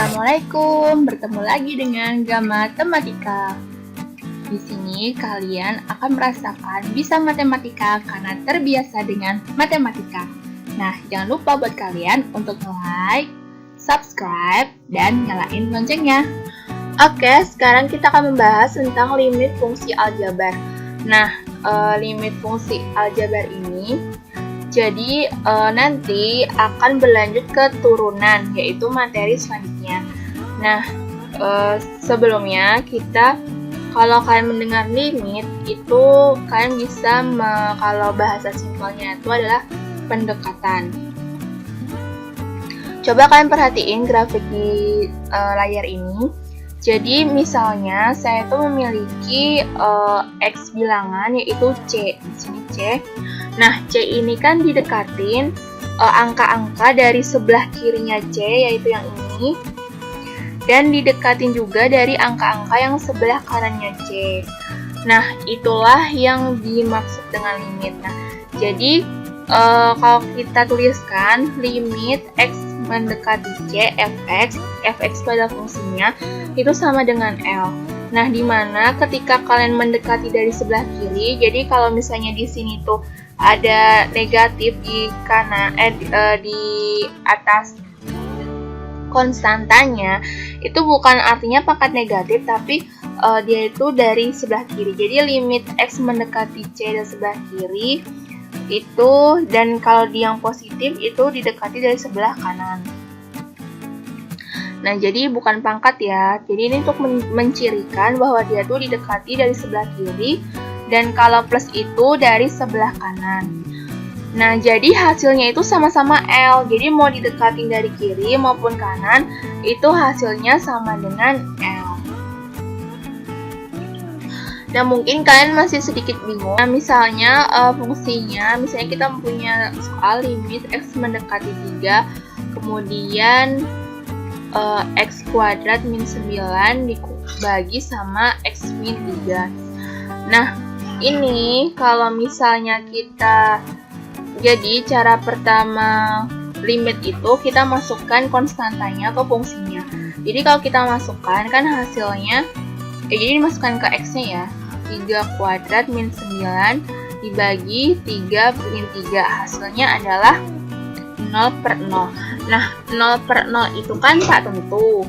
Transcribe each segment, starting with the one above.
Assalamualaikum, bertemu lagi dengan Gamatematika. Di sini kalian akan merasakan bisa matematika karena terbiasa dengan matematika. Nah, jangan lupa buat kalian untuk like, subscribe, dan nyalain loncengnya. Oke, sekarang kita akan membahas tentang limit fungsi aljabar. Nah, limit fungsi aljabar ini jadi nanti akan berlanjut ke turunan, yaitu materi selanjutnya. Nah, sebelumnya kalau kalian mendengar limit, itu kalian bisa, kalau bahasa simpelnya itu adalah pendekatan. Coba kalian perhatiin grafik di layar ini. Jadi misalnya saya itu memiliki X bilangan, yaitu C. Di sini C. Nah, C ini kan didekatin angka-angka dari sebelah kirinya C, yaitu yang ini, dan didekatin juga dari angka-angka yang sebelah kanannya C. Nah, itulah yang dimaksud dengan limit. Nah, jadi kalau kita tuliskan limit X mendekati C, fx itu adalah fungsinya, itu sama dengan L. Nah, dimana ketika kalian mendekati dari sebelah kiri, jadi kalau misalnya di sini tuh ada negatif di kanan, di atas konstantanya, itu bukan artinya pangkat negatif, tapi dia itu dari sebelah kiri. Jadi limit X mendekati C dari sebelah kiri itu, dan kalau di yang positif itu didekati dari sebelah kanan. Nah, jadi bukan pangkat ya. Jadi ini untuk mencirikan bahwa dia tuh didekati dari sebelah kiri, dan kalau plus itu dari sebelah kanan. Nah, jadi hasilnya itu sama-sama L. Jadi mau didekatin dari kiri maupun kanan, itu hasilnya sama dengan L. Nah, mungkin kalian masih sedikit bingung. Nah, misalnya fungsinya, misalnya kita punya soal limit X mendekati 3, kemudian X kuadrat min 9 dibagi sama X min 3. Nah, ini kalau misalnya jadi cara pertama limit itu kita masukkan konstantanya ke fungsinya. Jadi kalau kita masukkan kan hasilnya, jadi dimasukkan ke X-nya ya, 3 kuadrat min 9 dibagi 3 min 3, hasilnya adalah 0/0. Nah, 0/0 itu kan tak tentu.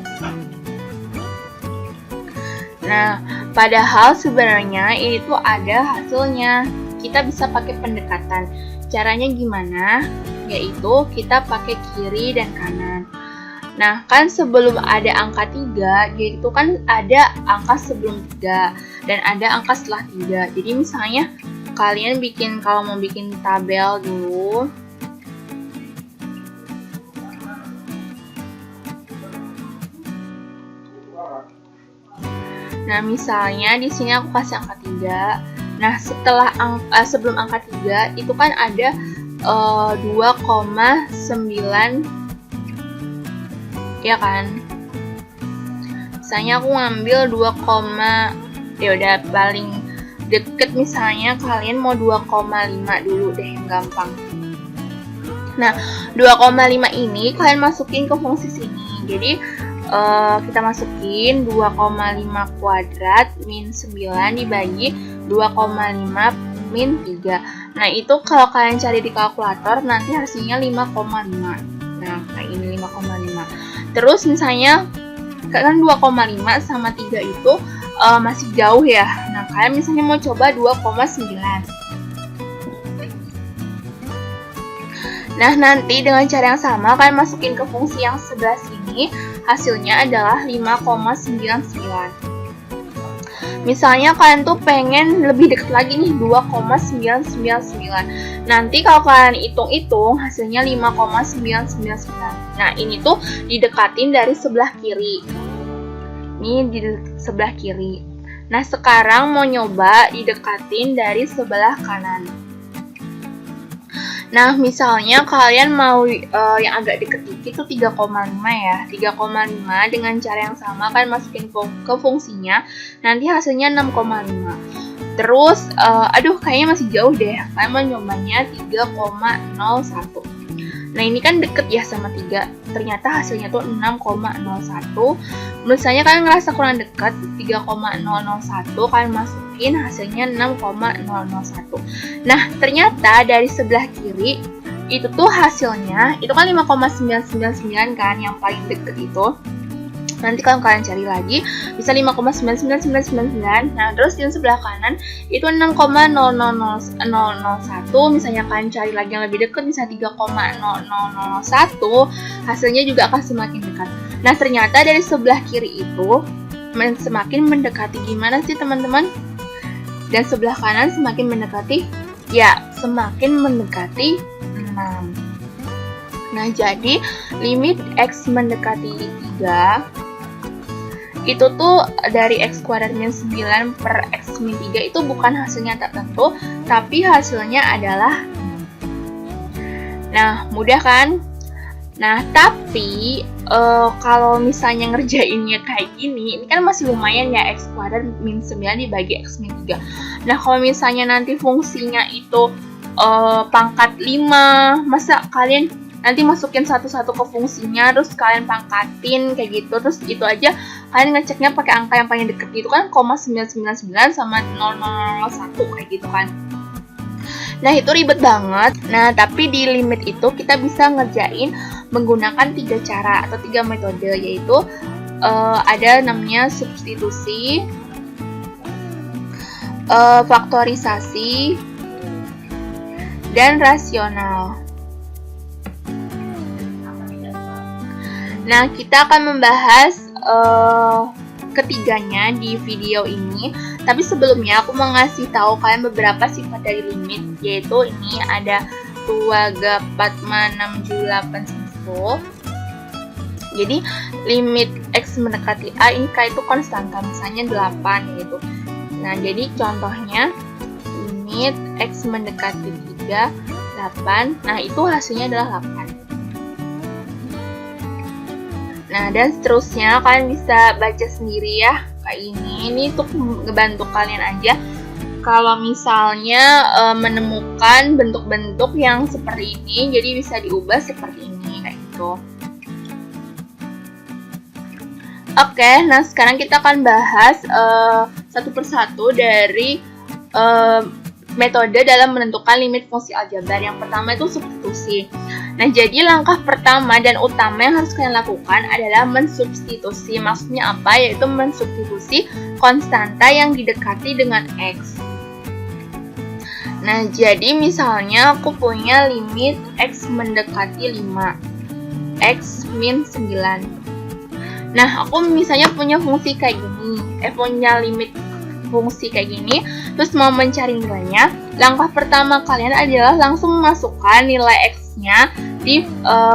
Nah, padahal sebenarnya ini tuh ada hasilnya. Kita bisa pakai pendekatan. Caranya gimana? Yaitu kita pakai kiri dan kanan. Nah, kan sebelum ada angka 3, yaitu kan ada angka sebelum 3 dan ada angka setelah 3. Jadi misalnya kalian kalau mau bikin tabel dulu. Nah, misalnya di sini aku kasih angka 3. Nah, sebelum angka 3 itu kan ada 2,9, ya kan? Misalnya aku ngambil 2, ya udah paling deket, misalnya kalian mau 2,5 dulu deh, yang gampang. Nah, 2,5 ini kalian masukin ke fungsi sini. Jadi kita masukin 2,5 kuadrat min 9 dibagi 2,5 min 3. Nah, itu kalau kalian cari di kalkulator nanti hasilnya 5,5. Nah, kayak ini 5,5. Terus misalnya kan 2,5 sama 3 itu masih jauh ya. Nah, kalian misalnya mau coba 2,9. Nah, nanti dengan cara yang sama kalian masukin ke fungsi yang sebelah sini, hasilnya adalah 5,99. Misalnya kalian tuh pengen lebih dekat lagi nih, 2,999. Nanti kalau kalian hitung-hitung hasilnya 5,999. Nah, ini tuh didekatin dari sebelah kiri. Ini di sebelah kiri. Nah, sekarang mau nyoba didekatin dari sebelah kanan. Nah, misalnya kalian mau yang agak deket dikit tuh 3,5 ya. 3,5 dengan cara yang sama kalian masukin ke fungsinya, nanti hasilnya 6,5. Terus, kayaknya masih jauh deh. Kalian mau nyobanya 3,01. Nah ini kan deket ya sama 3, ternyata hasilnya tuh 6,01. Misalnya kalian ngerasa kurang deket 3,001, kalian masukin hasilnya 6,001. Nah ternyata dari sebelah kiri itu tuh hasilnya itu kan 5,999 kan, yang paling deket itu. Nanti kalau kalian cari lagi bisa 5,99999. Nah terus yang sebelah kanan itu 6,00001. Misalnya kalian cari lagi yang lebih dekat bisa 3,0001, hasilnya juga akan semakin dekat. Nah ternyata dari sebelah kiri itu semakin mendekati gimana sih teman-teman? Dan sebelah kanan semakin mendekati, ya semakin mendekati 6. Nah jadi limit X mendekati 3 itu tuh dari X kuadrat min 9 per X min 3 itu bukan hasilnya tertentu, tapi hasilnya adalah. Nah mudah kan? Nah tapi kalau misalnya ngerjainnya kayak gini, ini kan masih lumayan ya, X kuadrat min 9 dibagi X min 3. Nah kalau misalnya nanti fungsinya itu pangkat 5, masa kalian nanti masukin satu-satu ke fungsinya, terus kalian pangkatin kayak gitu, terus itu aja kalian ngeceknya pakai angka yang paling deket itu kan 0,999 sama 0,001 kayak gitu kan. Nah itu ribet banget. Nah tapi di limit itu kita bisa ngerjain menggunakan 3 cara atau 3 metode, yaitu ada namanya substitusi, faktorisasi, dan rasional. Nah, kita akan membahas ketiganya di video ini. Tapi sebelumnya aku mau ngasih tahu kalian beberapa sifat dari limit, yaitu ini ada 2, 4, 6, 7, 8, 10. Jadi limit X mendekati A ini kayak itu konstanta, misalnya 8 gitu. Nah, jadi contohnya limit X mendekati 3, 8. Nah, itu hasilnya adalah 8. Nah, dan seterusnya kalian bisa baca sendiri ya, kayak ini. Ini untuk ngebantu kalian aja kalau misalnya menemukan bentuk-bentuk yang seperti ini, jadi bisa diubah seperti ini, kayak gitu. Oke, nah sekarang kita akan bahas satu persatu dari metode dalam menentukan limit fungsi aljabar. Yang pertama itu substitusi. Nah, jadi langkah pertama dan utama yang harus kalian lakukan adalah mensubstitusi. Maksudnya apa? Yaitu mensubstitusi konstanta yang didekati dengan X. Nah, jadi misalnya aku punya limit X mendekati 5, X min 9. Nah, aku misalnya punya fungsi kayak gini, punya limit fungsi kayak gini, terus mau mencari nilainya. Langkah pertama kalian adalah langsung memasukkan nilai X-nya di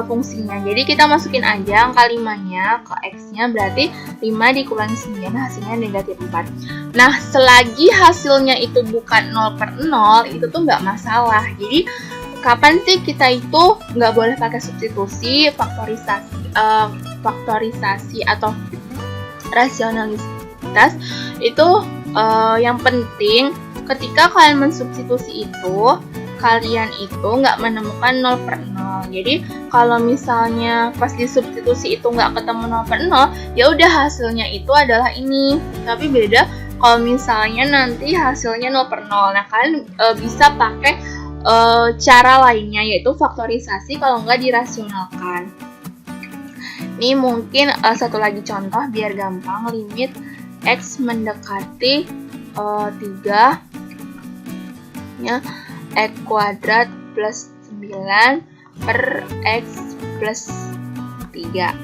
fungsinya. Jadi kita masukin aja angka 5-nya ke X-nya, berarti 5 dikurangi 9 hasilnya negatif 4. Nah, selagi hasilnya itu bukan 0/0, itu tuh nggak masalah. Jadi kapan sih kita itu nggak boleh pakai substitusi, faktorisasi atau rasionalitas? Itu yang penting ketika kalian mensubstitusi itu, kalian itu nggak menemukan 0/0. Jadi kalau misalnya pas disubstitusi itu nggak ketemu 0/0, ya udah hasilnya itu adalah ini. Tapi beda kalau misalnya nanti hasilnya 0/0. Nah, kalian bisa pakai cara lainnya, yaitu faktorisasi kalau nggak dirasionalkan. Ini mungkin satu lagi contoh biar gampang. Limit X mendekati 3 ya, X kuadrat plus 9 per X plus 3.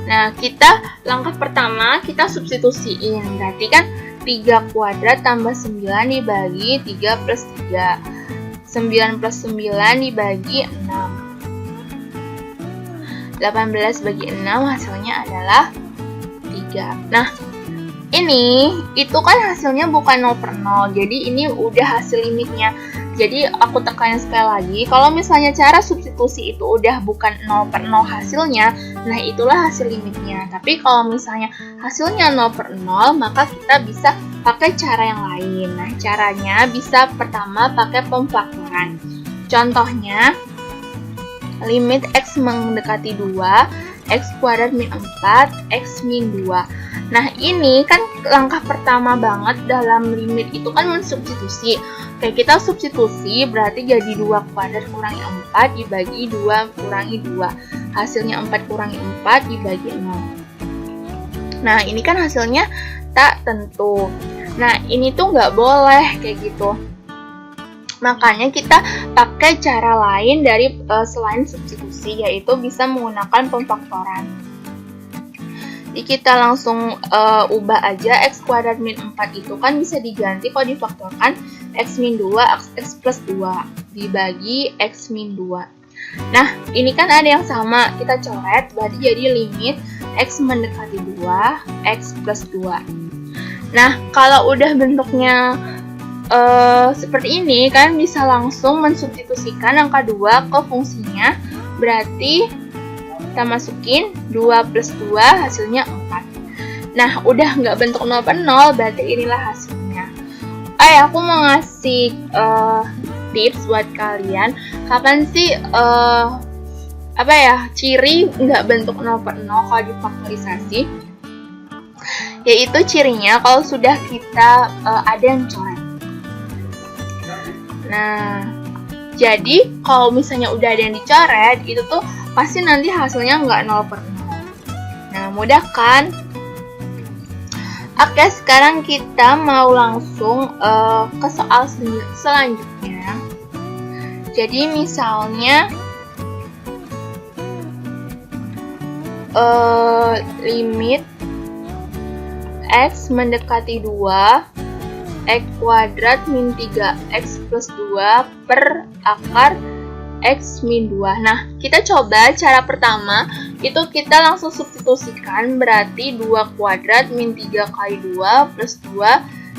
Nah, langkah pertama kita substitusiin. Berarti kan 3 kuadrat tambah 9 dibagi 3 plus 3. 9 plus 9 dibagi 6. 18 bagi 6 hasilnya adalah 3. Nah, itu kan hasilnya bukan 0/0. Jadi ini udah hasil limitnya. Jadi aku tekankan sekali lagi, kalau misalnya cara substitusi itu udah bukan 0/0 hasilnya, nah itulah hasil limitnya. Tapi kalau misalnya hasilnya 0/0, maka kita bisa pakai cara yang lain. Nah, caranya bisa pertama pakai pemfaktoran. Contohnya, limit X mendekati 2, X kuadrat min 4, X min 2. Nah, ini kan langkah pertama banget dalam limit itu kan mensubstitusi. Oke, kita substitusi berarti jadi 2 kuadrat kurangi 4 dibagi 2 kurangi 2. Hasilnya 4 kurangi 4 dibagi 0. Nah, ini kan hasilnya tak tentu. Nah, ini tuh nggak boleh kayak gitu. Makanya kita pakai cara lain dari selain substitusi, yaitu bisa menggunakan pemfaktoran. Jadi kita langsung ubah aja X kuadrat min 4 itu kan bisa diganti kalau difaktorkan X min 2 X plus 2 dibagi X min 2. Nah, ini kan ada yang sama, kita coret, berarti jadi limit X mendekati 2 X plus 2. Nah, kalau udah bentuknya seperti ini kan bisa langsung mensubstitusikan angka 2 ke fungsinya, berarti kita masukin 2 plus 2 hasilnya 4. Nah, udah nggak bentuk 0 per 0, berarti inilah hasilnya. Aku mau ngasih tips buat kalian. Kapan sih ciri nggak bentuk 0 per 0 kalau difaktorisasi? Yaitu cirinya kalau sudah kita ada yang coret. Nah, jadi kalau misalnya udah ada yang dicoret, itu tuh pasti nanti hasilnya nggak 0 per 0. Nah, mudah kan? Oke, sekarang kita mau langsung ke soal selanjutnya. Jadi misalnya limit X mendekati 2 X kuadrat min 3X plus 2 per akar X min 2. Nah, kita coba cara pertama, itu kita langsung substitusikan, berarti 2 kuadrat min 3 kali 2 plus 2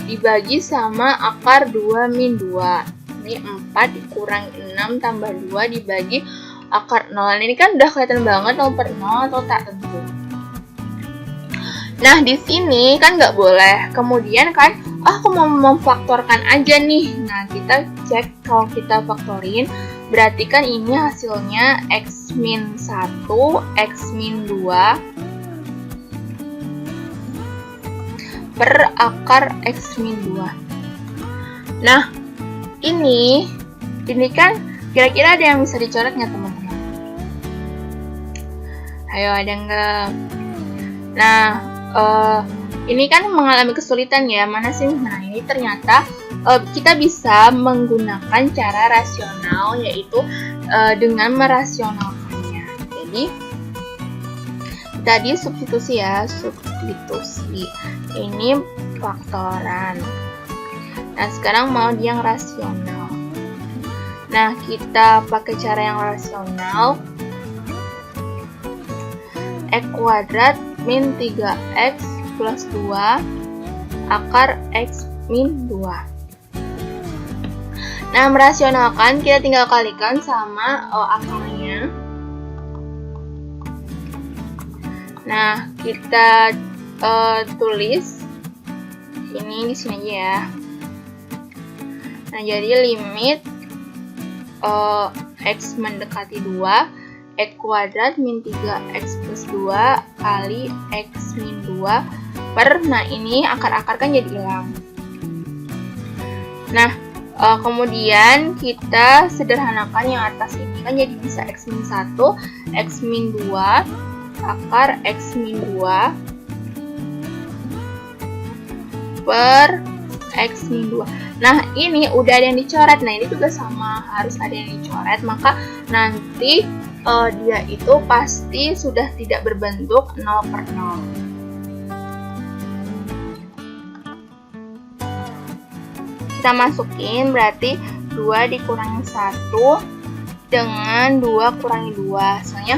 dibagi sama akar 2 min 2. Ini 4 dikurangi 6 tambah 2 dibagi akar 0. Ini kan udah kelihatan banget 0 per 0 atau tak tentu. Nah, di sini kan nggak boleh. Kemudian kan, aku mau memfaktorkan aja nih. Nah, kita cek kalau kita faktorin, berarti kan ini hasilnya X min 1, X min 2 per akar X min 2. Nah, ini kan kira-kira ada yang bisa dicoret nggak, teman-teman? Ayo, ada nggak? Nah, ini kan mengalami kesulitan ya, mana sih? Nah, ini ternyata kita bisa menggunakan cara rasional, yaitu dengan merasionalkannya. Jadi, tadi substitusi ya, substitusi. Ini faktoran. Nah, sekarang mau yang rasional. Nah, kita pakai cara yang rasional. X kuadrat min 3X plus 2 akar X min 2. Nah, merasionalkan kita tinggal kalikan sama akarnya. Nah, kita tulis ini di sini aja ya. Nah, jadi limit X mendekati 2 X kuadrat min 3X plus 2 kali X min 2 per, nah ini akar-akar kan jadi hilang. Nah, kemudian kita sederhanakan yang atas ini kan jadi bisa X min 1, X min 2 akar X min 2 per X min 2. Nah, ini udah ada yang dicoret. Nah, ini juga sama, harus ada yang dicoret. Maka nanti dia itu pasti sudah tidak berbentuk 0 per 0. Kita masukin, berarti 2 dikurangi 1 dengan 2 kurangi 2. Hasilnya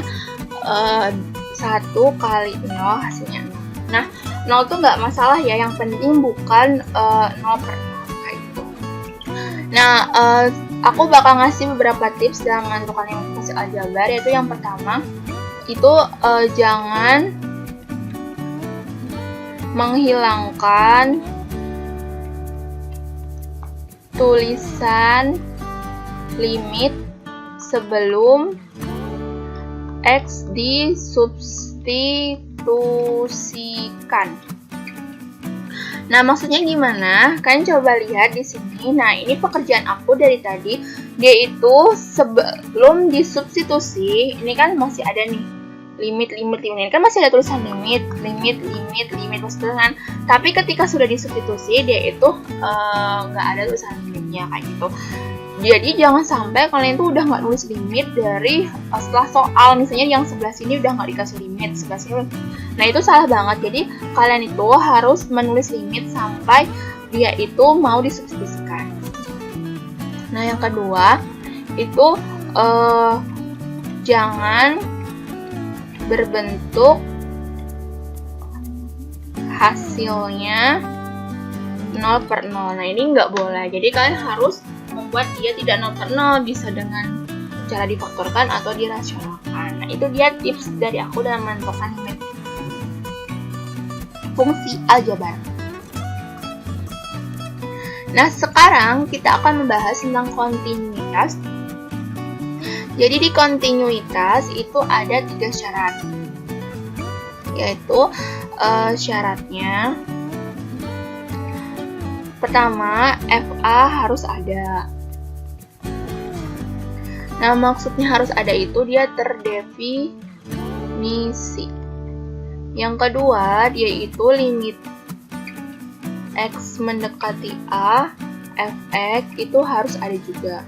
1 kali 0 hasilnya 0. Nah, 0 tuh nggak masalah ya, yang penting bukan 0 per 0 kayak gitu. Nah, aku bakal ngasih beberapa tips dalam menentukan yang hasil aljabar, yaitu yang pertama itu jangan menghilangkan tulisan limit sebelum X disubstitusikan. Nah, maksudnya gimana? Kalian coba lihat di sini. Nah, ini pekerjaan aku dari tadi. Dia itu sebelum disubstitusi, ini kan masih ada nih limit. Ini kan masih ada tulisan limit maksudnya kan. Tapi ketika sudah disubstitusi, dia itu nggak ada tulisan limitnya kayak gitu. Jadi jangan sampai kalian tuh udah nggak nulis limit dari setelah soal, misalnya yang sebelah sini udah nggak dikasih limit, sebelah sini. Nah, itu salah banget. Jadi kalian itu harus menulis limit sampai dia itu mau disubstitusikan. Nah, yang kedua itu jangan berbentuk hasilnya 0/0. Nah, ini nggak boleh. Jadi kalian harus membuat dia tidak 0/0, bisa dengan cara difaktorkan atau dirasionalkan. Nah, itu dia tips dari aku dalam menentukan limit fungsi aljabar. Nah, sekarang kita akan membahas tentang kontinuitas. Jadi di kontinuitas itu ada 3 syarat, yaitu syaratnya pertama, FA harus ada. Nah, maksudnya harus ada itu dia terdefinisi. Yang kedua, dia itu limit X mendekati A, Fx itu harus ada juga.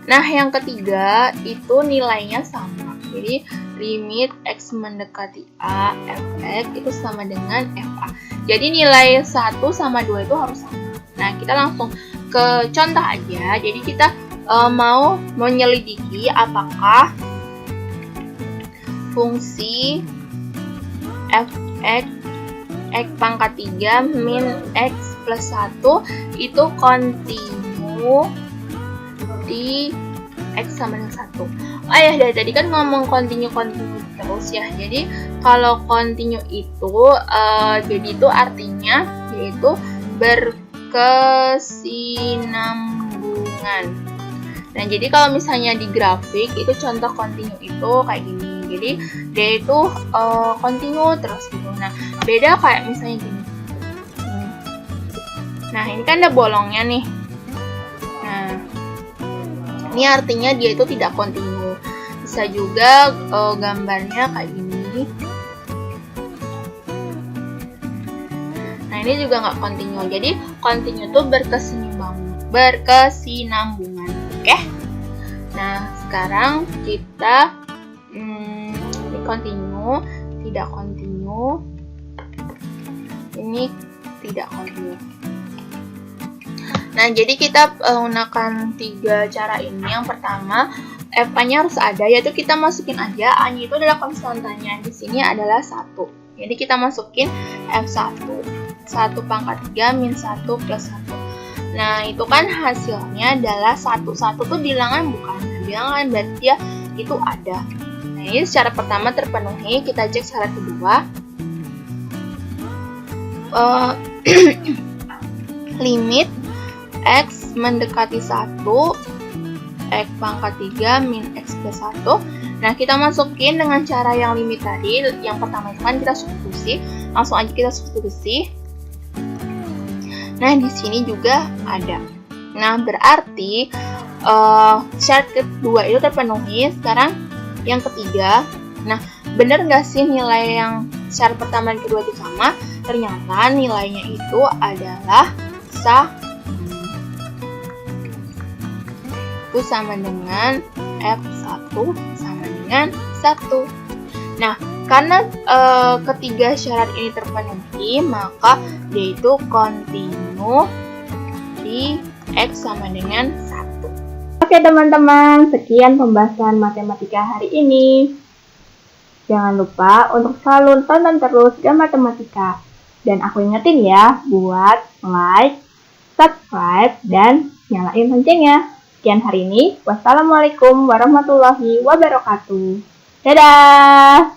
Nah, yang ketiga itu nilainya sama. Jadi, limit X mendekati A, Fx itu sama dengan Fa. Jadi nilai 1 sama 2 itu harus sama. Nah, kita langsung ke contoh aja. Jadi kita mau menyelidiki apakah fungsi Fx X pangkat 3 min X plus 1 itu kontinu di X sama dengan 1. Oh ya, dari tadi kan ngomong kontinu terus ya. Jadi kalau kontinu itu jadi itu artinya yaitu berkesinambungan. Nah, jadi kalau misalnya di grafik itu contoh kontinu itu kayak gini. Jadi dia itu kontinu terus gitu. Nah, beda kayak misalnya gini. Nah, ini kan ada bolongnya nih. Nah, ini artinya dia itu tidak kontinu. Bisa juga gambarnya kayak gini. Nah, ini juga nggak kontinu. Jadi kontinu itu berkesinambungan. Oke? Nah, sekarang kita ini kontinu, tidak kontinu. Ini tidak kontinu. Nah, jadi kita menggunakan 3 cara ini. Yang pertama, F-nya harus ada, yaitu kita masukin aja A-nya itu adalah konstantanya. Di sini adalah 1. Jadi kita masukin F1. 1 pangkat 3 min 1 plus 1. Nah, itu kan hasilnya adalah 1. 1 itu bilangan bukan? Bilangan berarti dia itu ada. Nah, ini syarat pertama terpenuhi. Kita cek syarat kedua. Limit X mendekati 1 X pangkat 3 min X plus 1. Nah, kita masukin dengan cara yang limit tadi. Yang pertama itu kan kita substitusi. Langsung aja kita substitusi. Nah, di sini juga ada. Nah, berarti syarat kedua itu terpenuhi. Sekarang yang ketiga. Nah, benar nggak sih nilai yang syarat pertama dan kedua itu sama? Ternyata nilainya itu adalah itu sama dengan F1 sama dengan 1. Nah, karena ketiga syarat ini terpenuhi, maka dia itu kontinu di X sama dengan 1. Oke teman-teman, sekian pembahasan matematika hari ini. Jangan lupa untuk selalu tonton terus Gambar Matematika. Dan aku ingetin ya, buat like, subscribe, dan nyalain loncengnya. Sekian hari ini. Wassalamualaikum warahmatullahi wabarakatuh. Dadah!